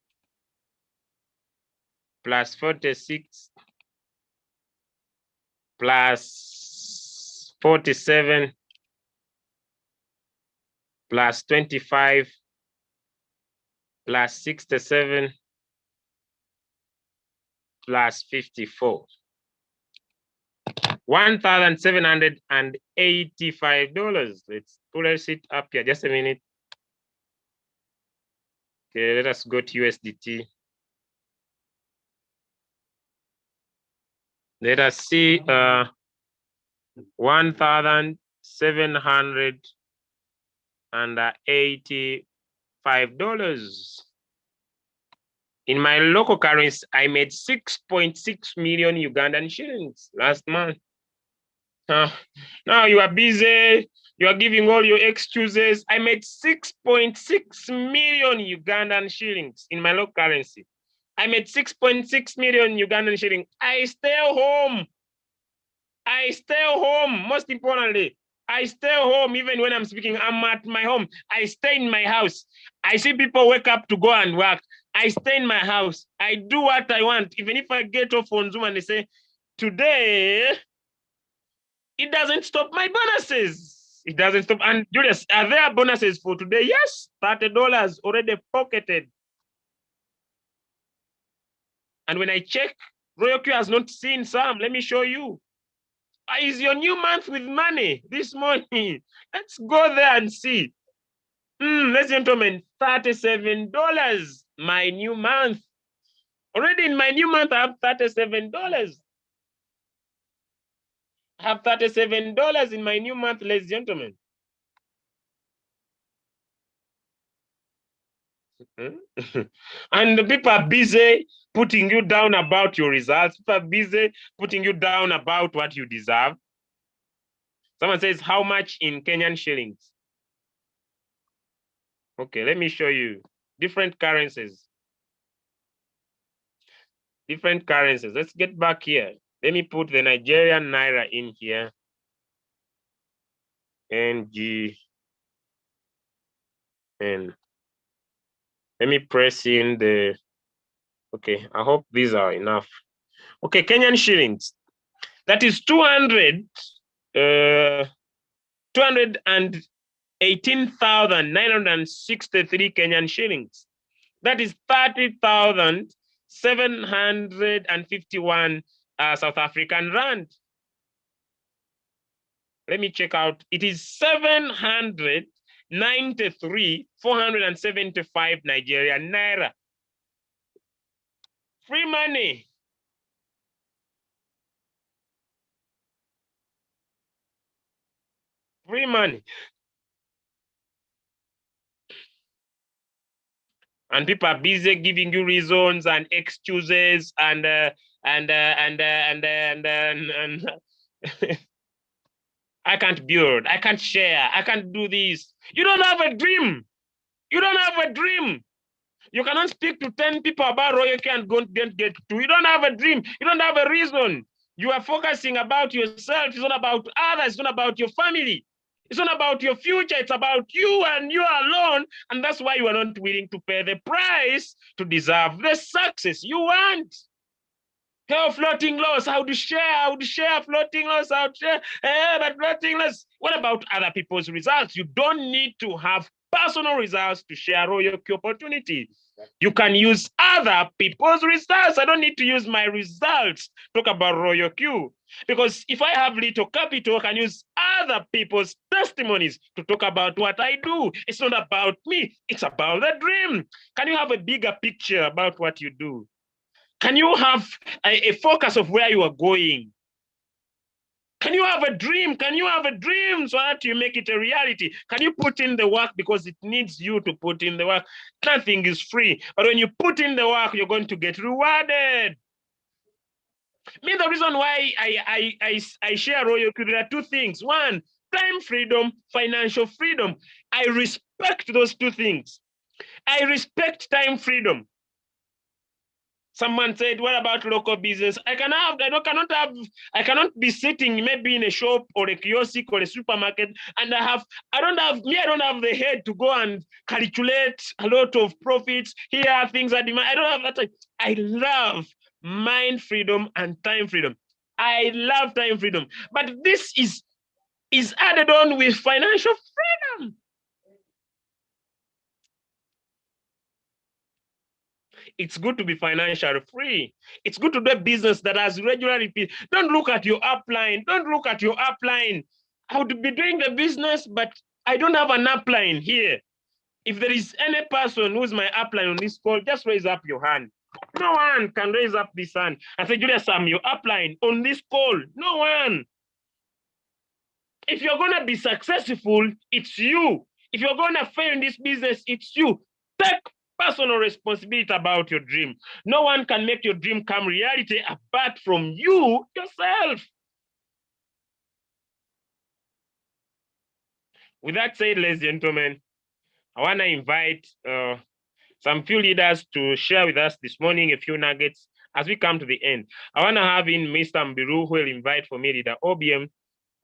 plus 46 plus 47 plus 25 plus 67 plus 54. $1,785. Let's pull it up here. Just a minute. Okay, let us go to USDT. Let us see 1,785. In my local currency, I made 6.6 million Ugandan shillings last month. Now you are busy. You are giving all your excuses. I made 6.6 million Ugandan shillings in my local currency. I made 6.6 million Ugandan shillings. I stay home. I stay home. Most importantly, I stay home even when I'm speaking. I'm at my home. I stay in my house. I see people wake up to go and work. I stay in my house. I do what I want. Even if I get off on Zoom and they say, today, it doesn't stop my bonuses. It doesn't stop. And Julius, are there bonuses for today? Yes, $30 already pocketed. And when I check, Royalq has not seen some. Let me show you. Is your new month with money this morning? Let's go there and see. Ladies and gentlemen, $37. My new month. Already in my new month, I have $37. I have $37 in my new month, ladies and gentlemen. And the people are busy putting you down about your results. People are busy putting you down about what you deserve. Someone says, how much in Kenyan shillings? Okay, let me show you. Different currencies. Different currencies. Let's get back here. Let me put the Nigerian Naira in here. NGN. Let me press in the, okay, I hope these are enough. Okay, Kenyan shillings. That is 218,963 Kenyan shillings. That is 30,751 South African rand. Let me check out. It is 793,475 Nigerian naira. Free money. Free money. And people are busy giving you reasons and excuses and I can't build, I can't share, I can't do this. You don't have a dream. You don't have a dream. You cannot speak to 10 people about Royalq and don't get to. You don't have a dream. You don't have a reason. You are focusing about yourself. It's not about others. It's not about your family. It's not about your future. It's about you and you alone. And that's why you are not willing to pay the price to deserve the success you want. Hey, floating loss, how to share floating loss, how to share, but floating loss. What about other people's results? You don't need to have personal results to share Royalq opportunities. You can use other people's results. I don't need to use my results to talk about Royalq. Because if I have little capital, I can use other people's testimonies to talk about what I do. It's not about me. It's about the dream. Can you have a bigger picture about what you do? Can you have a focus of where you are going? Can you have a dream? Can you have a dream so that you make it a reality? Can you put in the work because it needs you to put in the work? Nothing is free. But when you put in the work, you're going to get rewarded. Me, the reason why I share Royalq, there are two things. One, time freedom, financial freedom. I respect those two things. I respect time freedom. Someone said, what about local business? I cannot be sitting maybe in a shop or a kiosk or a supermarket and I don't have the head to go and calculate a lot of profits. Here are things I demand. I don't have that time. I love mind freedom and time freedom. I love time freedom. But this is added on with financial freedom. It's good to be financially free. It's good to do a business that has regular repeat. Don't look at your upline. Don't look at your upline. I would be doing the business, but I don't have an upline here. If there is any person who's my upline on this call, just raise up your hand. No one can raise up this hand and say, Julius, I'm your upline on this call. No one. If you're going to be successful, it's you. If you're going to fail in this business, it's you. Take personal responsibility about your dream. No one can make your dream come reality apart from you yourself. With that said, ladies and gentlemen, I want to invite some few leaders to share with us this morning a few nuggets as we come to the end. I want to have in Mr. Mbiru, who will invite for me leader OBM,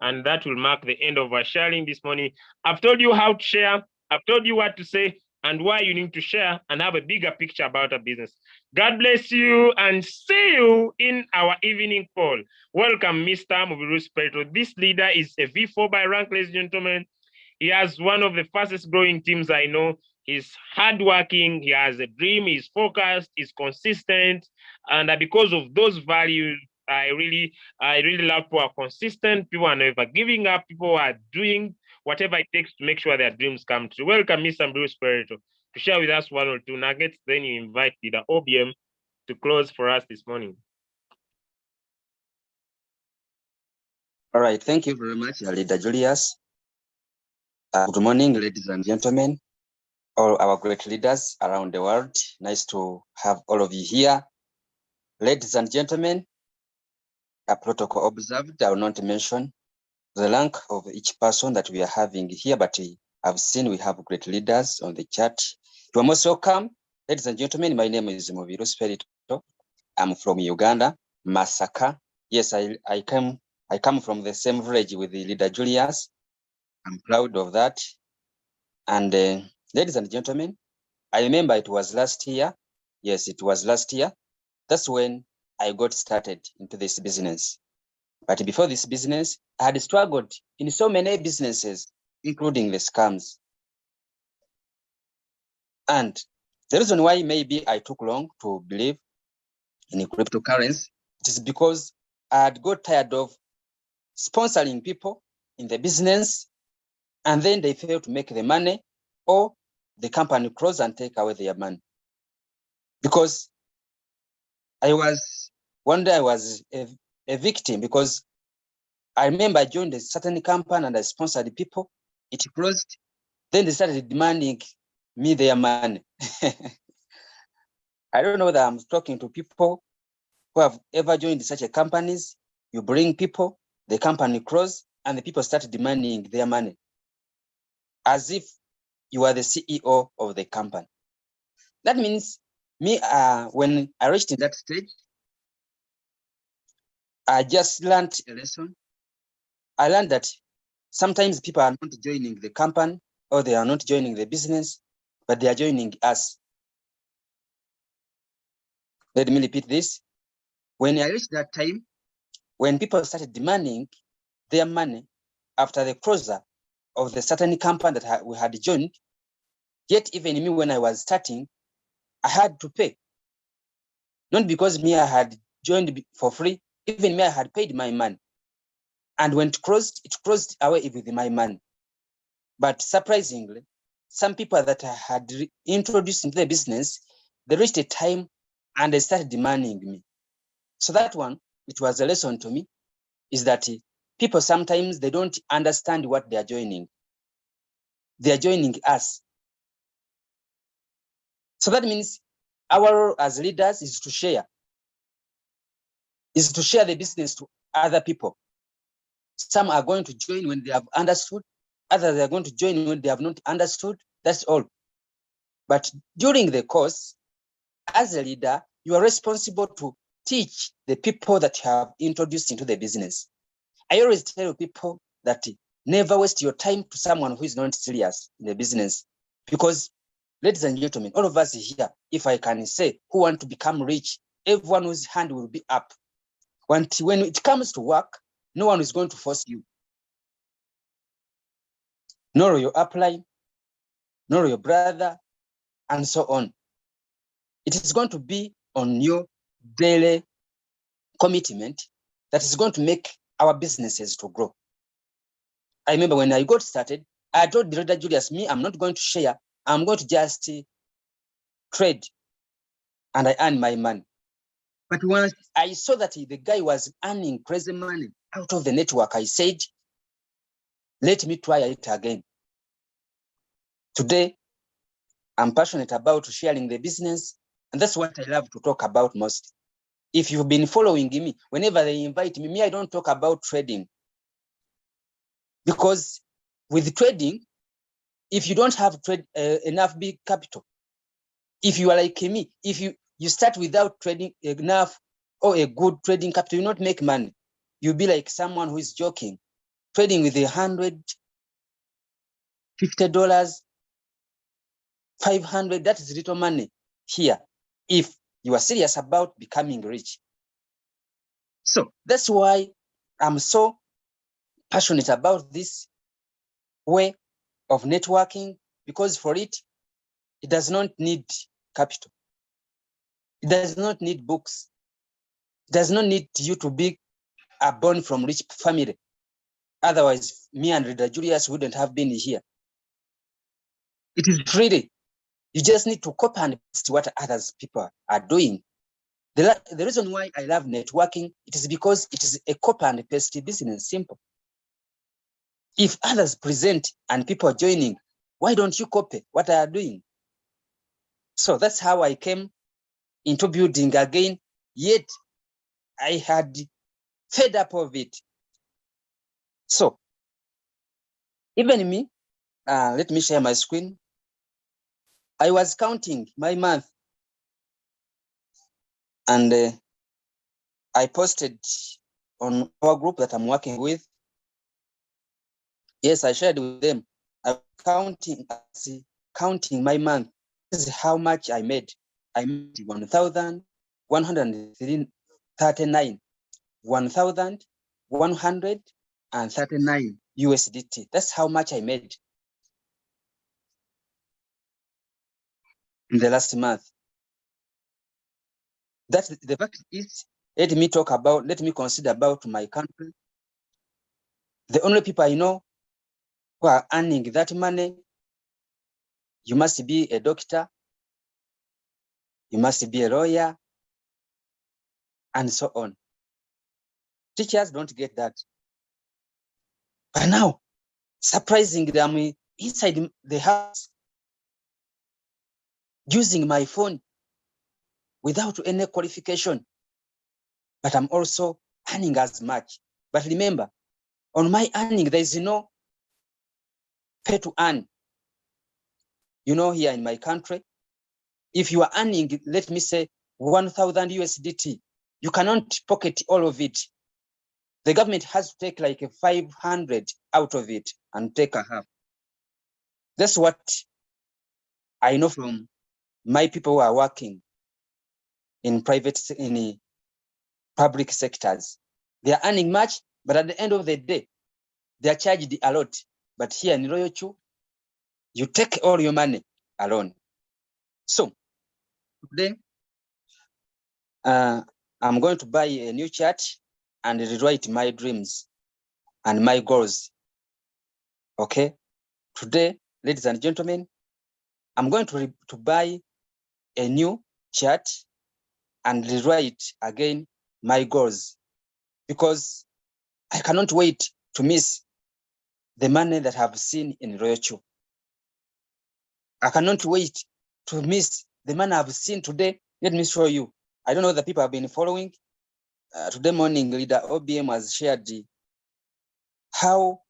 and that will mark the end of our sharing this morning. I've told you how to share, I've told you what to say, and why you need to share and have a bigger picture about a business. God bless you and see you in our evening call. Welcome, Mr. Mubiru Spirito. This leader is a V4 by rank, ladies and gentlemen. He has one of the fastest growing teams I know. He's hardworking, he has a dream, he's focused, he's consistent. And because of those values, I really love people who are consistent, people are never giving up, people who are doing whatever it takes to make sure their dreams come true. Welcome, Mr. Bruce Spirito, to share with us one or two nuggets. Then you invite leader OBM to close for us this morning. All right, thank you very much, Leader Julius. Good morning, ladies and gentlemen, all our great leaders around the world. Nice to have all of you here. Ladies and gentlemen, a protocol observed. I will not mention the rank of each person that we are having here, but I've seen we have great leaders on the chat. You are most welcome. Ladies and gentlemen, my name is Mubiru Spirito. I'm from Uganda, Masaka. Yes, I come from the same village with the leader Julius. I'm proud of that. And ladies and gentlemen, I remember it was last year. Yes, it was last year. That's when I got started into this business. But before this business, I had struggled in so many businesses, including the scams. And the reason why maybe I took long to believe in cryptocurrency, it is because I had got tired of sponsoring people in the business, and then they fail to make the money, or the company close and take away their money. Because one day I was a victim, because I remember I joined a certain company and I sponsored people. It closed. Then they started demanding me their money. I don't know that I'm talking to people who have ever joined such a companies. You bring people, the company close, and the people start demanding their money, as if you are the CEO of the company. That means me, when I reached in that stage, I just learned a lesson. I learned that sometimes people are not joining the company, or they are not joining the business, but they are joining us. Let me repeat this. When I reached that time, when people started demanding their money after the closure of the certain company that we had joined, yet even me, when I was starting, I had to pay. Not because me, I had joined for free. Even me, I had paid my money. And when it closed away with my money. But surprisingly, some people that I had introduced into the business, they reached a time and they started demanding me. So that one, it was a lesson to me, is that people sometimes, they don't understand what they are joining. They are joining us. So that means our role as leaders is to share the business to other people. Some are going to join when they have understood, others are going to join when they have not understood. That's all. But during the course, as a leader, you are responsible to teach the people that you have introduced into the business. I always tell people that never waste your time to someone who is not serious in the business. Because, ladies and gentlemen, all of us here, if I can say, who want to become rich, everyone whose hand will be up. When it comes to work, no one is going to force you. Nor your upline, nor your brother, and so on. It is going to be on your daily commitment that is going to make our businesses to grow. I remember when I got started, I told the Director Julius, me, I'm not going to share. I'm going to just trade and I earn my money. But once I saw that the guy was earning crazy money out of the network, I said, let me try it again. Today, I'm passionate about sharing the business, and that's what I love to talk about most. If you've been following me, whenever they invite me, I don't talk about trading. Because with trading, if you don't have enough big capital, if you are like me, if you start without trading enough or a good trading capital, you not make money. You'll be like someone who is joking, trading with $150, $500, that is little money here if you are serious about becoming rich. So that's why I'm so passionate about this way of networking, because for it does not need capital. It does not need books. It does not need you to be born from rich family. Otherwise, me and Reader Julius wouldn't have been here. It is really, you just need to copy and paste what others people are doing. The reason why I love networking, it is because it is a copy and paste business, simple. If others present and people are joining, why don't you copy what I are doing? So that's how I came into building again, yet I had fed up of it. So even me, let me share my screen. I was counting my month and I posted on our group that I'm working with. Yes, I shared with them. I'm counting my month. This is how much I made. I made 1,139, 1,139 USDT. That's how much I made in the last month. That's the fact is, let me consider about my country. The only people I know who are earning that money, you must be a doctor, you must be a lawyer, and so on. Teachers don't get that. But now, surprisingly, I'm inside the house using my phone without any qualification, but I'm also earning as much. But remember, on my earning, there is no pay to earn. You know, here in my country, if you are earning, let me say, 1,000 USDT, you cannot pocket all of it. The government has to take like 500 out of it and take a half. That's what I know from my people who are working in public sectors. They are earning much, but at the end of the day, they are charged a lot. But here in Royalq, you take all your money alone. So today, I'm going to buy a new chart and rewrite my dreams and my goals. Okay. Today, ladies and gentlemen, I'm going to buy a new chart and rewrite again my goals, because I cannot wait to miss the money that I've seen in Royalq. I cannot wait to miss the money I've seen today. Let me show you. I don't know the people have been following. Today morning, leader OBM has shared how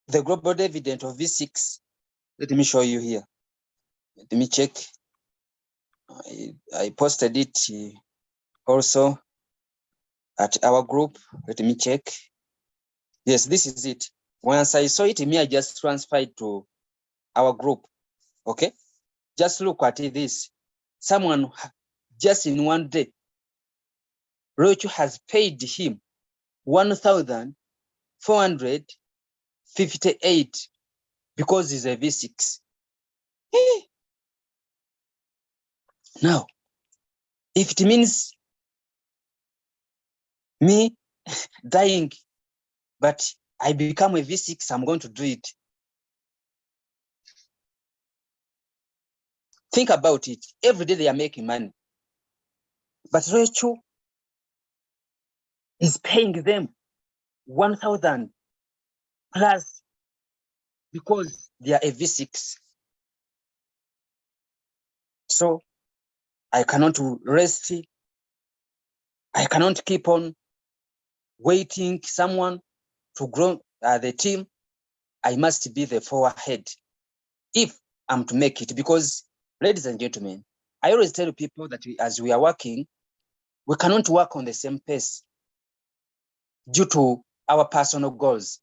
the global dividend of V6. Let me show you here. Let me check. I posted it also at our group. Let me check. Yes, this is it. Once I saw it, I just transferred to our group. Okay, just look at this. Someone just in one day, Royalq has paid him 1,458 because he's a V6. Now, if it means me dying, but I become a V6, I'm going to do it. Think about it. Every day they are making money. But Royalq is paying them 1,000 plus because they are a V6. So I cannot rest. I cannot keep on waiting someone to grow the team. I must be the forward if I'm to make it. Because, ladies and gentlemen, I always tell people that as we are working, we cannot work on the same pace due to our personal goals.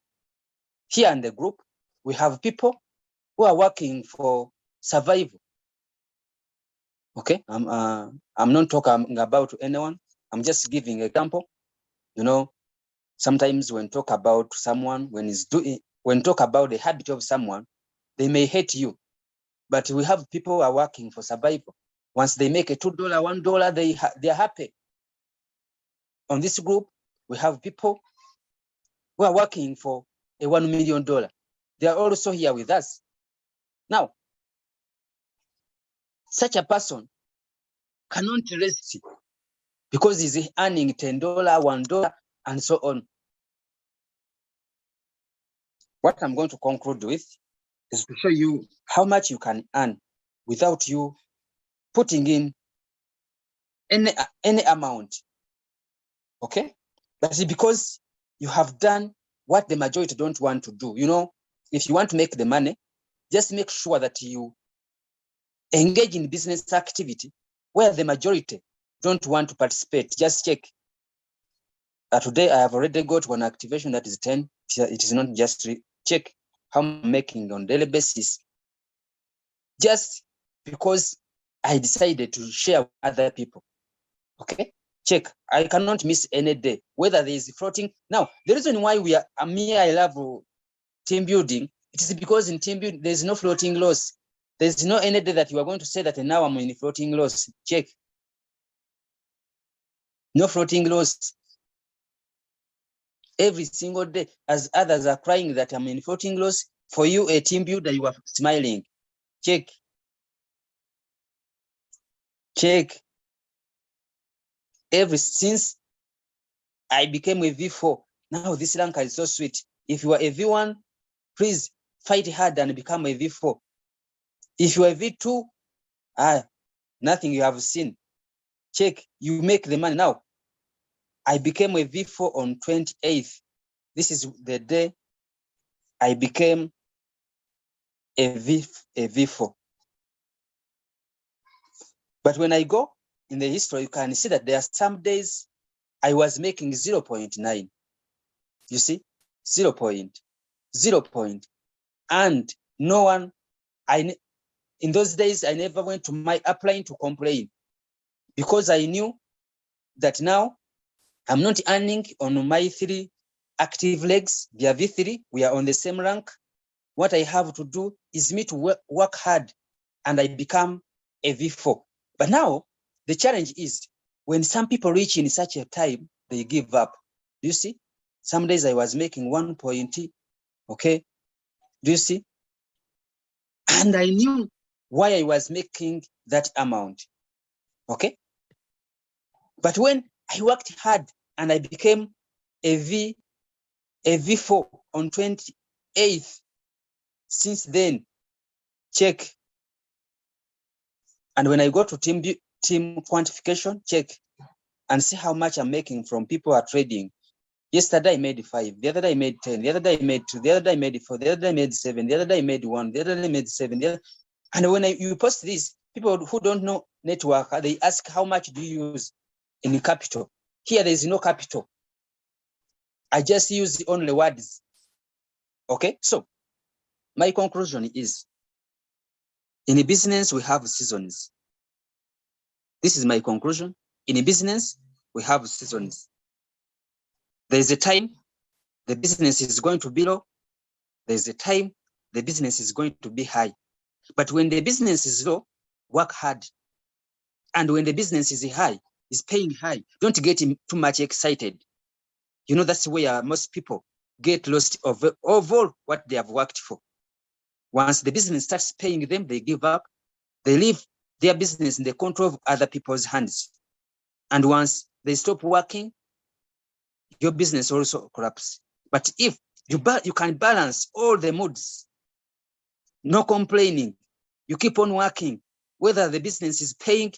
Here in the group, we have people who are working for survival. Okay, I'm not talking about anyone. I'm just giving an example. You know, sometimes when talk about someone, when talk about the habit of someone, they may hate you. But we have people who are working for survival. Once they make a $2, $1, they are happy. On this group, we have people who are working for a $1 million. They are also here with us. Now, such a person cannot rest because he's earning $10, $1, and so on. What I'm going to conclude with is to show you how much you can earn without you putting in any amount. Okay? That's because you have done what the majority don't want to do. You know, if you want to make the money, just make sure that you engage in business activity where the majority don't want to participate. Just check. Today, I have already got one activation that is 10. It is not just check how I'm making on daily basis. Just because I decided to share with other people. Okay, check. I cannot miss any day, whether there is floating. Now, the reason why I love team building, it is because in team building, there's no floating loss. There's no any day that you are going to say that now I'm in floating loss. Check. No floating loss. Every single day, as others are crying that I'm in floating loss, for you, a team builder, you are smiling. Check. Check. Since I became a V4, now this rank is so sweet. If you are a V1, please fight hard and become a V4. If you are a V2, nothing you have seen. Check, you make the money. Now, I became a V4 on 28th. This is the day I became a V4. But when I go in the history, you can see that there are some days I was making 0.9. You see, 0 point. And no one, in those days, I never went to my upline to complain because I knew that now I'm not earning on my 3 active legs. They are V3. We are on the same rank. What I have to do is me to work hard and I become a V4. But now the challenge is when some people reach in such a time, they give up. Do you see? Some days I was making 1 point. Okay. Do you see? And I knew why I was making that amount. Okay. But when I worked hard and I became a V4 on 28th, since then, check. And when I go to team quantification, check and see how much I'm making from people who are trading. Yesterday I made 5, the other day I made 10, the other day I made 2, the other day I made 4, the other day I made 7, the other day I made 1, the other day I made 7. And when you post this, people who don't know network, they ask how much do you use in capital. Here there is no capital. I just use only words. Okay, so my conclusion is, in a business, we have seasons. This is my conclusion. In a business, we have seasons. There's a time the business is going to be low. There's a time the business is going to be high. But when the business is low, work hard And when the business is high, is paying high, don't get too much excited. You know, that's where most people get lost of all what they have worked for. Once the business starts paying them, they give up. They leave their business in the control of other people's hands. And once they stop working, your business also collapses. But if you can balance all the moods, no complaining, you keep on working, whether the business is paying,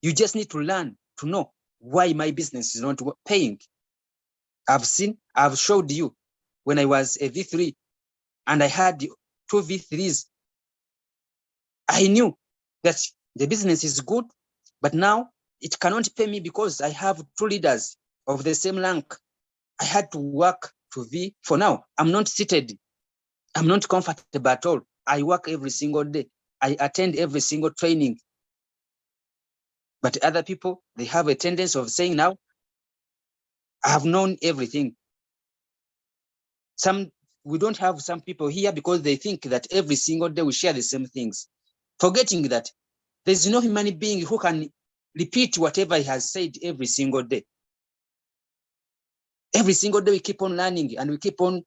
you just need to learn to know why my business is not paying. I've showed you when I was a V3 and I had 2 V3s. I knew that the business is good, but now it cannot pay me because I have 2 leaders of the same rank. I had to work to V. For now, I'm not seated. I'm not comfortable at all. I work every single day. I attend every single training. But other people, they have a tendency of saying now, I have known everything. We don't have some people here because they think that every single day we share the same things, forgetting that there's no human being who can repeat whatever he has said every single day. Every single day we keep on learning and we keep on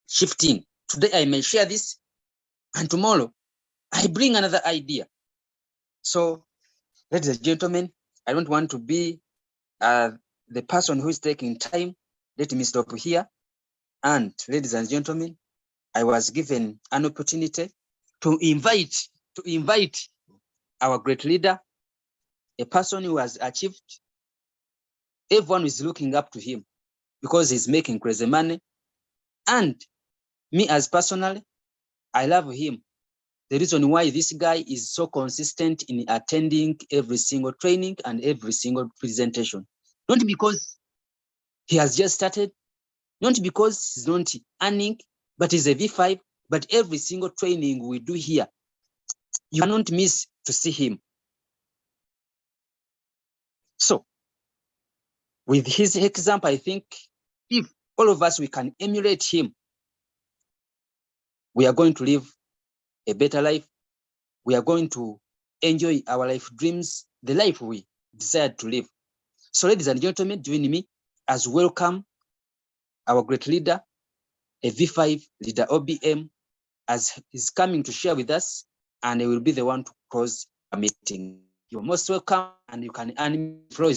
shifting. Today I may share this, and tomorrow I bring another idea. So, ladies and gentlemen, I don't want to be the person who is taking time. Let me stop here. And ladies and gentlemen, I was given an opportunity to invite our great leader, a person who has achieved. Everyone is looking up to him because he's making crazy money. And me as personally, I love him. The reason why this guy is so consistent in attending every single training and every single presentation. Not because he has just started, not because he's not earning, but he's a V5. But every single training we do here, you cannot miss to see him. So, with his example, I think if all of us, we can emulate him, we are going to live a better life. We are going to enjoy our life dreams, the life we desire to live. So, ladies and gentlemen, join me as welcome our great leader, a V5 leader OBM, as he's coming to share with us, and he will be the one to close our meeting. You're most welcome, and you can unmute the floor.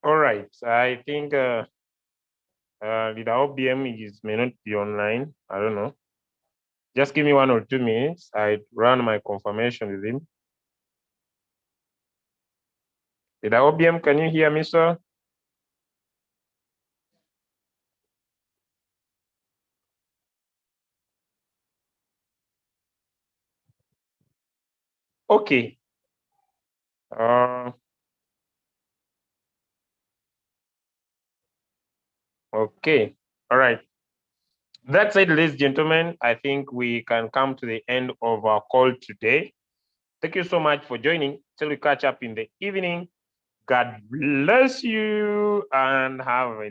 All right. I think the OBM may not be online. I don't know. Just give me 1 or 2 minutes. I run my confirmation with him. Leader OBM, can you hear me, sir? Okay. Okay. All right. That said, ladies and gentlemen, I think we can come to the end of our call today. Thank you so much for joining. Till we catch up in the evening. God bless you and have a